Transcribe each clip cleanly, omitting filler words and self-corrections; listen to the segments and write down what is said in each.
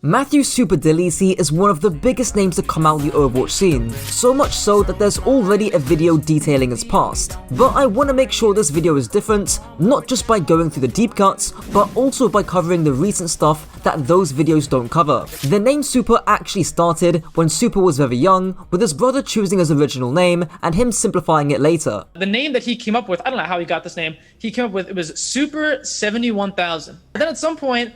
Matthew Super Delisi is one of the biggest names to come out of the Overwatch scene, so much so that there's already a video detailing his past. But I want to make sure this video is different, not just by going through the deep cuts, but also by covering the recent stuff that those videos don't cover. The name Super actually started when Super was very young, with his brother choosing his original name and him simplifying it later. The name that he came up with, I don't know how he got this name, he came up with, it was Super 71,000. But then at some point,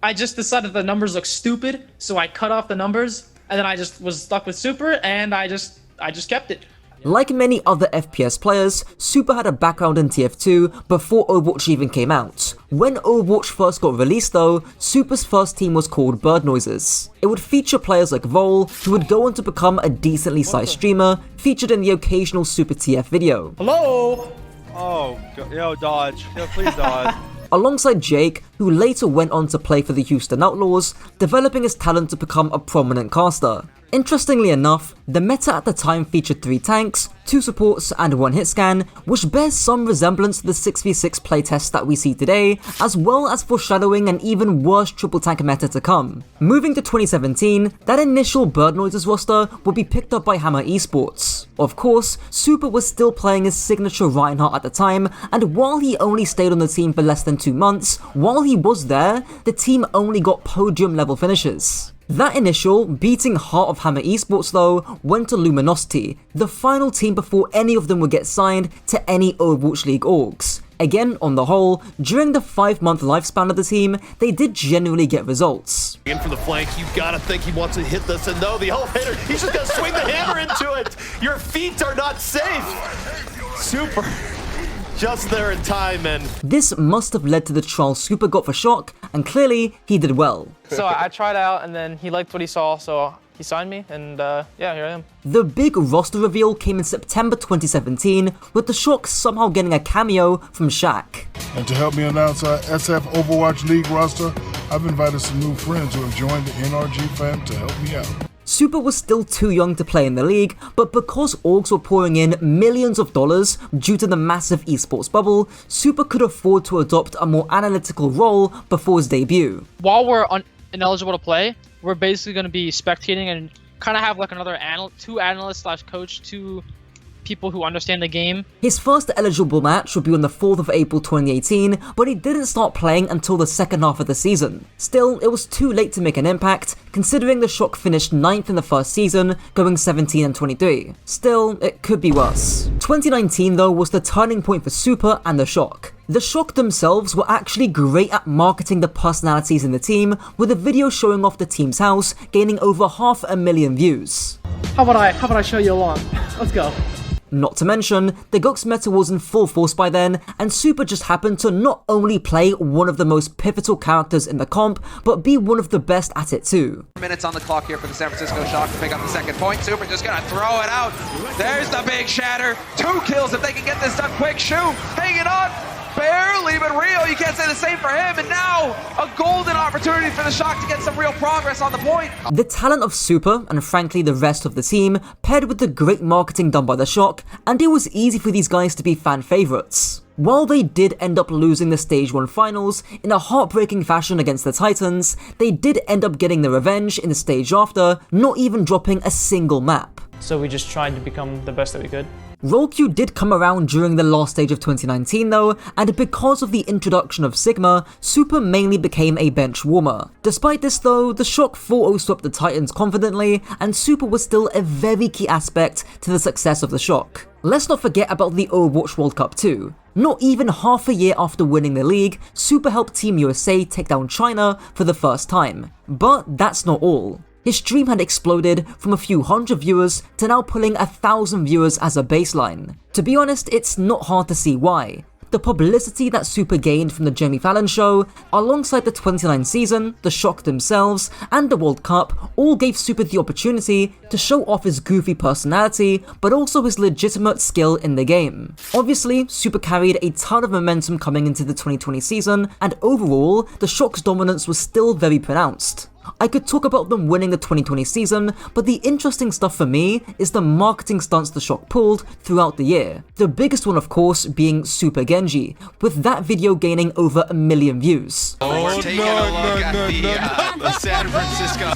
I just decided the numbers look stupid, so I cut off the numbers, and then I just was stuck with Super, and I just kept it. Like many other FPS players, Super had a background in TF2 before Overwatch even came out. When Overwatch first got released though, Super's first team was called Bird Noises. It would feature players like Vol, who would go on to become a decently sized streamer, featured in the occasional Super TF video. Hello? Oh, yo, dodge. Yo, please dodge. Alongside Jake, who later went on to play for the Houston Outlaws, developing his talent to become a prominent caster. Interestingly enough, the meta at the time featured 3 tanks, 2 supports and 1 hit scan, which bears some resemblance to the 6v6 playtest that we see today, as well as foreshadowing an even worse triple tank meta to come. Moving to 2017, that initial Bird Noises roster would be picked up by Hammer Esports. Of course, Super was still playing his signature Reinhardt at the time, and while he only stayed on the team for less than 2 months, while he was there, the team only got podium level finishes. That initial, beating heart of Hammer Esports though, went to Luminosity, the final team before any of them would get signed to any Overwatch League orgs. Again, on the whole, during the 5-month lifespan of the team, they did generally get results. In from the flank, you gotta think he wants to hit this, and no, the elevator, he's just gonna swing the hammer into it! Your feet are not safe! Super. Just there in time, and this must have led to the trial Super got for Shock, and clearly he did well. So I tried out, and then he liked what he saw, so he signed me, and yeah, here I am. The big roster reveal came in September 2017, with the Shock somehow getting a cameo from Shaq. And to help me announce our SF Overwatch League roster, I've invited some new friends who have joined the NRG fam to help me out. Super was still too young to play in the league, but because orgs were pouring in millions of dollars due to the massive esports bubble, Super could afford to adopt a more analytical role before his debut. While we're ineligible to play, we're basically going to be spectating and kind of have like another 2 analysts / coach, 2 people who understand the game. His first eligible match would be on the 4th of April 2018, but he didn't start playing until the second half of the season. Still, it was too late to make an impact, considering the Shock finished 9th in the first season, going 17 and 23. Still, it could be worse. 2019 though was the turning point for Super and the Shock. The Shock themselves were actually great at marketing the personalities in the team, with a video showing off the team's house gaining over 500,000 views. How about I show you along? Let's go. Not to mention, the Gox meta was in full force by then, and Super just happened to not only play one of the most pivotal characters in the comp, but be one of the best at it too. Minutes on the clock here for the San Francisco Shock to pick up the second point. Super just gonna throw it out. There's the big shatter. 2 kills if they can get this done quick. Shu hanging on. Barely, but Rio, you can't say the same for him, and now a golden opportunity for the Shock to get some real progress on the point. The talent of Super, and frankly the rest of the team, paired with the great marketing done by the Shock, and it was easy for these guys to be fan favourites. While they did end up losing the Stage 1 finals in a heartbreaking fashion against the Titans, they did end up getting the revenge in the stage after, not even dropping a single map. So we just tried to become the best that we could. Role queue did come around during the last stage of 2019 though, and because of the introduction of Sigma, Super mainly became a bench warmer. Despite this though, the Shock 4-0 swept the Titans confidently, and Super was still a very key aspect to the success of the Shock. Let's not forget about the Overwatch World Cup too. Not even half a year after winning the league, Super helped Team USA take down China for the first time. But that's not all. His stream had exploded from a few hundred viewers to now pulling 1,000 viewers as a baseline. To be honest, it's not hard to see why. The publicity that Super gained from the Jimmy Fallon show, alongside the 29 season, the Shock themselves, and the World Cup all gave Super the opportunity to show off his goofy personality, but also his legitimate skill in the game. Obviously, Super carried a ton of momentum coming into the 2020 season, and overall, the Shock's dominance was still very pronounced. I could talk about them winning the 2020 season, but the interesting stuff for me is the marketing stunts the Shock pulled throughout the year. The biggest one, of course, being Super Genji, with that video gaining over 1 million views. We're taking a look at the San Francisco.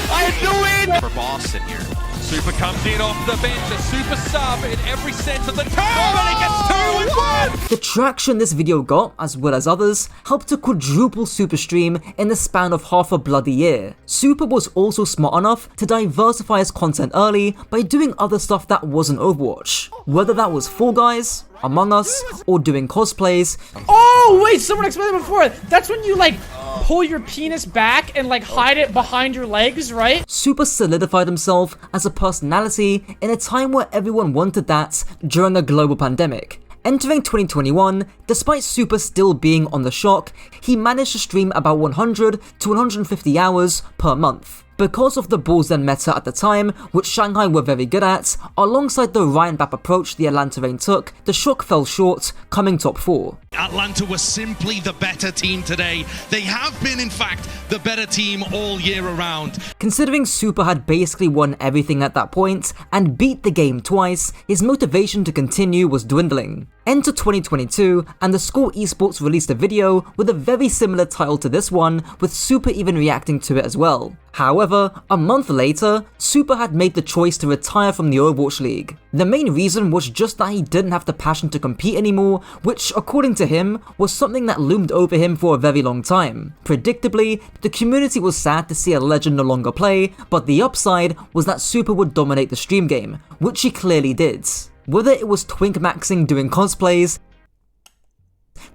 I knew it! For Boston here. Super comes in off the bench, a super sub in every sense of the term, and he gets 2 and 1! The traction this video got, as well as others, helped to quadruple Super stream in the span of half a bloody year. Super was also smart enough to diversify his content early by doing other stuff that wasn't Overwatch. Whether that was Fall Guys, Among Us, or doing cosplays. Oh, wait, someone explained it before. That's when you, like, pull your penis back and, like, hide it behind your legs, right? Super solidified himself as a personality in a time where everyone wanted that during a global pandemic. Entering 2021, despite Super still being on the Shock, he managed to stream about 100 to 150 hours per month. Because of the Bulls Then meta at the time, which Shanghai were very good at, alongside the Ryan Bap approach the Atlanta Reign took, the Shock fell short, coming top 4. Atlanta was simply the better team today. They have been, in fact, the better team all year around. Considering Super had basically won everything at that point, and beat the game twice, his motivation to continue was dwindling. Enter 2022, and the Score Esports released a video with a very similar title to this one, with Super even reacting to it as well. However, a month later, Super had made the choice to retire from the Overwatch League. The main reason was just that he didn't have the passion to compete anymore, which, according to him, was something that loomed over him for a very long time. Predictably, the community was sad to see a legend no longer play, but the upside was that Super would dominate the stream game, which he clearly did. Whether it was twink maxing doing cosplays,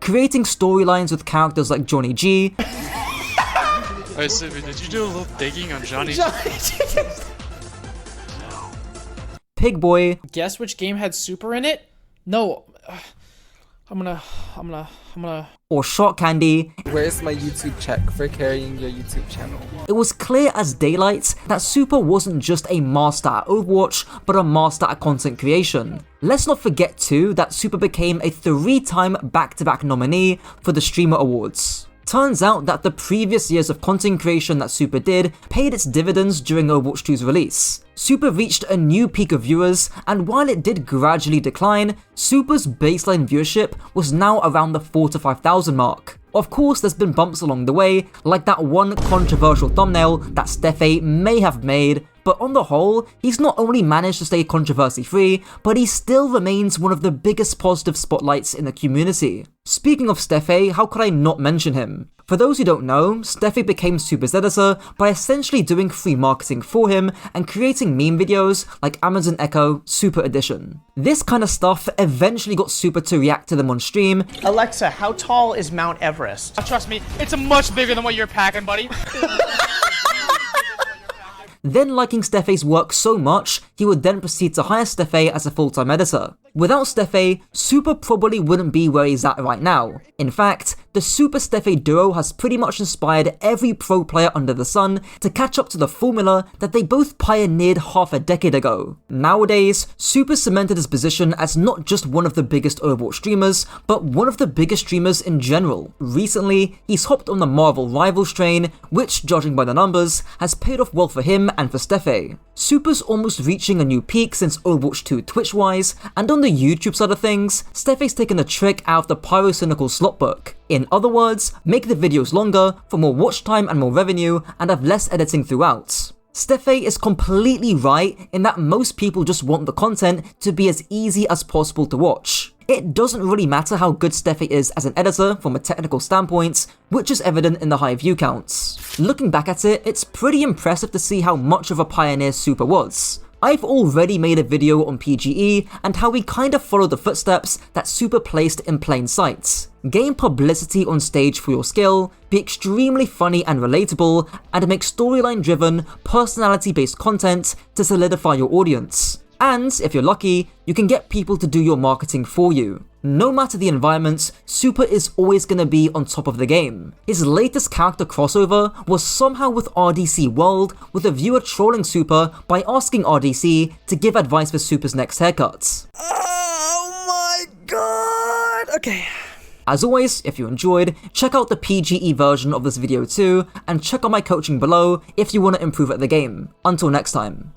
creating storylines with characters like Johnny G, Hey Sivi, did you do a little digging on Johnny? Pig Boy, Guess which game had Super in it? No. I'm gonna... or Shot Candy, Where's my YouTube check for carrying your YouTube channel? it was clear as daylight that Super wasn't just a master at Overwatch, but a master at content creation. Let's not forget too that Super became a 3-time back-to-back nominee for the Streamer Awards. Turns out that the previous years of content creation that Super did paid its dividends during Overwatch 2's release. Super reached a new peak of viewers, and while it did gradually decline, Super's baseline viewership was now around the 4,000 to 5,000 mark. Of course, there's been bumps along the way, like that one controversial thumbnail that Steffe may have made, but on the whole, he's not only managed to stay controversy-free, but he still remains one of the biggest positive spotlights in the community. Speaking of Steffe, how could I not mention him? For those who don't know, Steffe became Super's editor by essentially doing free marketing for him and creating meme videos like Amazon Echo Super Edition. This kind of stuff eventually got Super to react to them on stream. Alexa, how tall is Mount Everest? Trust me, it's much bigger than what you're packing, buddy. Then liking Steffe's work so much, he would then proceed to hire Steffe as a full-time editor. Without Steffe, Super probably wouldn't be where he's at right now. In fact, the Super Steffe duo has pretty much inspired every pro player under the sun to catch up to the formula that they both pioneered half a decade ago. Nowadays, Super cemented his position as not just one of the biggest Overwatch streamers, but one of the biggest streamers in general. Recently, he's hopped on the Marvel Rivals train, which, judging by the numbers, has paid off well for him and for Steffe. Super's almost reaching a new peak since Overwatch 2 Twitch-wise, and on the YouTube side of things, Steffe's taken a trick out of the pyrocynical slot book. In other words, make the videos longer for more watch time and more revenue, and have less editing throughout. Steffe is completely right in that most people just want the content to be as easy as possible to watch. It doesn't really matter how good Steffe is as an editor from a technical standpoint, which is evident in the high view counts. Looking back at it, it's pretty impressive to see how much of a pioneer Super was. I've already made a video on PGE and how we kind of follow the footsteps that Super placed in plain sight. Gain publicity on stage for your skill, be extremely funny and relatable, and make storyline driven, personality based content to solidify your audience. And, if you're lucky, you can get people to do your marketing for you. No matter the environment, Super is always going to be on top of the game. His latest character crossover was somehow with RDC World, with a viewer trolling Super by asking RDC to give advice for Super's next haircut. Oh my god! Okay. As always, if you enjoyed, check out the PGE version of this video too, and check out my coaching below if you want to improve at the game. Until next time.